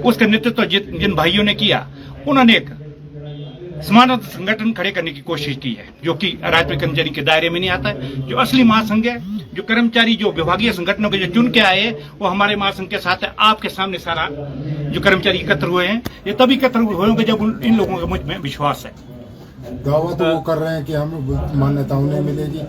उसका नेतृत्व जिन भाइयों ने किया, उन्होंने एक समानता संगठन खड़े करने की कोशिश की है, जो कि राज्य कर्मचारी के दायरे में नहीं आता है। जो असली महासंघ है, जो कर्मचारी जो विभागीय संगठनों के जो चुन के आए, वो हमारे महासंघ के साथ है। आपके सामने सारा जो कर्मचारी एकत्र हुए हैं, ये तभी एकत्र हुए होंगे जब इन लोगों का मुझ में विश्वास है। दावा तो वो कर रहे हैं कि हमें मान्यता उन्हें मिलेगी।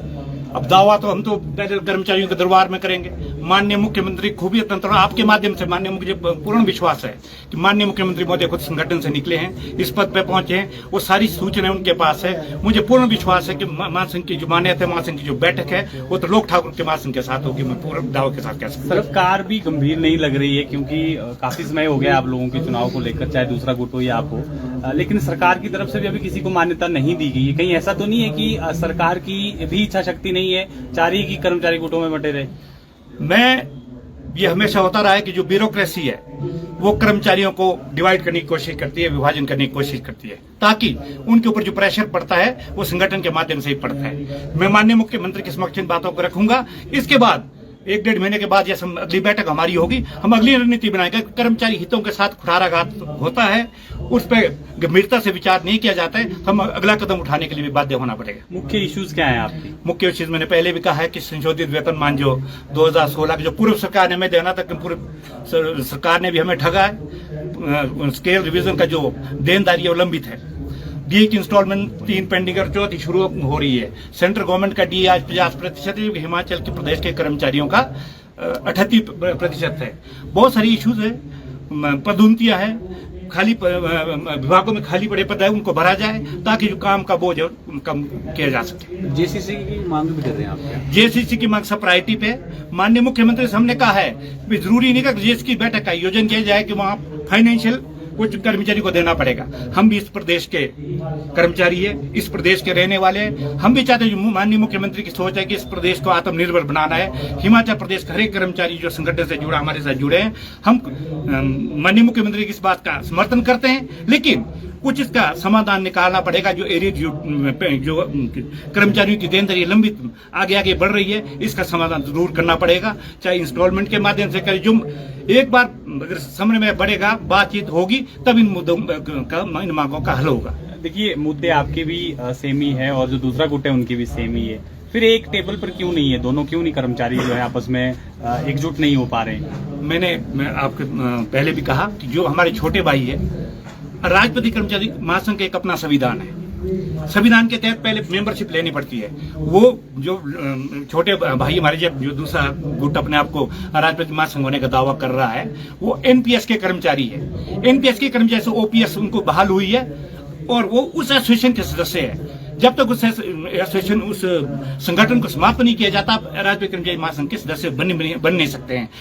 अब दावा तो हम तो पहले कर्मचारियों के दरबार में करेंगे। माननीय मुख्यमंत्री खूबी तंत्र आपके माध्यम से माननीय मुझे पूर्ण विश्वास है कि माननीय मुख्यमंत्री महोदय खुद संगठन से निकले हैं, इस पद पे पहुंचे हैं, वो सारी सूचनाएं उनके पास है। मुझे पूर्ण विश्वास है कि महासंघ की जो मान्यता है, महासंघ की जो बैठक है, वो तो लोक ठाकुर के महासंघ के साथ होगी। मैं पूर्ण दावे के साथ कह सकता हूं। सरकार भी गंभीर नहीं लग रही है, क्योंकि काफी समय हो गया आप लोगों के चुनाव को लेकर, चाहे दूसरा गुट हो या आप हो, लेकिन सरकार की तरफ से भी अभी किसी को मान्यता नहीं दी गई है। कहीं ऐसा तो नहीं है कि सरकार की भी इच्छा शक्ति नहीं है, चाह रही है कि कर्मचारी गुटों में बटे रहे? ये हमेशा होता रहा है कि जो ब्यूरोक्रेसी है, वो कर्मचारियों को डिवाइड करने की कोशिश करती है, विभाजन करने की कोशिश करती है, ताकि उनके ऊपर जो प्रेशर पड़ता है वो संगठन के माध्यम से ही पड़ता है। मैं माननीय मुख्यमंत्री के समक्ष इन बातों को रखूंगा। इसके बाद 1-1.5 महीने के बाद जैसे अगली बैठक हमारी होगी, हम अगली रणनीति बनाएंगे। कर्मचारी हितों के साथ कुठाराघात होता है, उस पर गंभीरता से विचार नहीं किया जाता है, हम अगला कदम उठाने के लिए भी बाध्य होना पड़ेगा। मुख्य इश्यूज क्या है आपके? मुख्य इश्यूज मैंने पहले भी कहा है कि संशोधित वेतनमान जो 2016 की जो पूर्व सरकार ने हमें देना था, पूर्व सरकार ने भी हमें ठगा है। स्केल रिवीजन का जो देनदारी है वो लंबित है। डीए की इंस्टॉलमेंट 3 पेंडिंग और 4 शुरू हो रही है। सेंट्रल गवर्नमेंट का डीए आज 50% है, हिमाचल के प्रदेश के कर्मचारियों का 38% है। बहुत सारी इश्यूज है, पदोन्नतियां है, खाली विभागों में खाली पड़े पद है, उनको भरा जाए ताकि जो काम का बोझ है कम किया जा सके। जेसीसी की मांग भी कर रहे हैं आप? जेसीसी की मांग सब प्रायोरिटी पे। माननीय मुख्यमंत्री से हमने कहा है कि जरूरी नहीं कि जेसीसी की बैठक का आयोजन किया जाए कि वहाँ फाइनेंशियल कुछ कर्मचारी को देना पड़ेगा। हम भी इस प्रदेश के कर्मचारी है, इस प्रदेश के रहने वाले हैं। हम भी चाहते हैं, माननीय मुख्यमंत्री की सोच है कि इस प्रदेश को आत्मनिर्भर बनाना है। हिमाचल प्रदेश के हर एक कर्मचारी जो संगठन से जुड़ा, हमारे साथ जुड़े हैं, हम माननीय मुख्यमंत्री की इस बात का समर्थन करते हैं, लेकिन कुछ इसका समाधान निकालना पड़ेगा। जो एरिया जो कर्मचारियों की देनदारी लंबित आगे बढ़ रही है, इसका समाधान जरूर करना पड़ेगा, चाहे इंस्टॉलमेंट के माध्यम से करें। जो एक बार अगर समय में बढ़ेगा, बातचीत होगी, तब इन मुद्दों का, इन मांगों का हल होगा। देखिए, मुद्दे आपके भी सेम ही है और जो दूसरा गुट है उनकी भी सेम ही है, फिर एक टेबल पर क्यों नहीं है? दोनों क्यों नहीं कर्मचारी जो है आपस में एकजुट नहीं हो पा रहे? मैं आपको पहले भी कहा कि जो हमारे छोटे भाई है, राष्ट्रपति कर्मचारी महासंघ का एक अपना संविधान है। संविधान के तहत पहले मेंबरशिप लेनी पड़ती है। वो जो छोटे भाई हमारे जो दूसरा गुट अपने आप को राष्ट्रपति महासंघ होने का दावा कर रहा है, वो एनपीएस के कर्मचारी है। एनपीएस के कर्मचारी से ओपीएस उनको बहाल हुई है और वो उस एसोसिएशन के सदस्य है। जब तक उस एसोसिएशन, उस संगठन को समाप्त नहीं किया जाता, राज्य कर्मचारी महासंघ के सदस्य बन नहीं सकते हैं।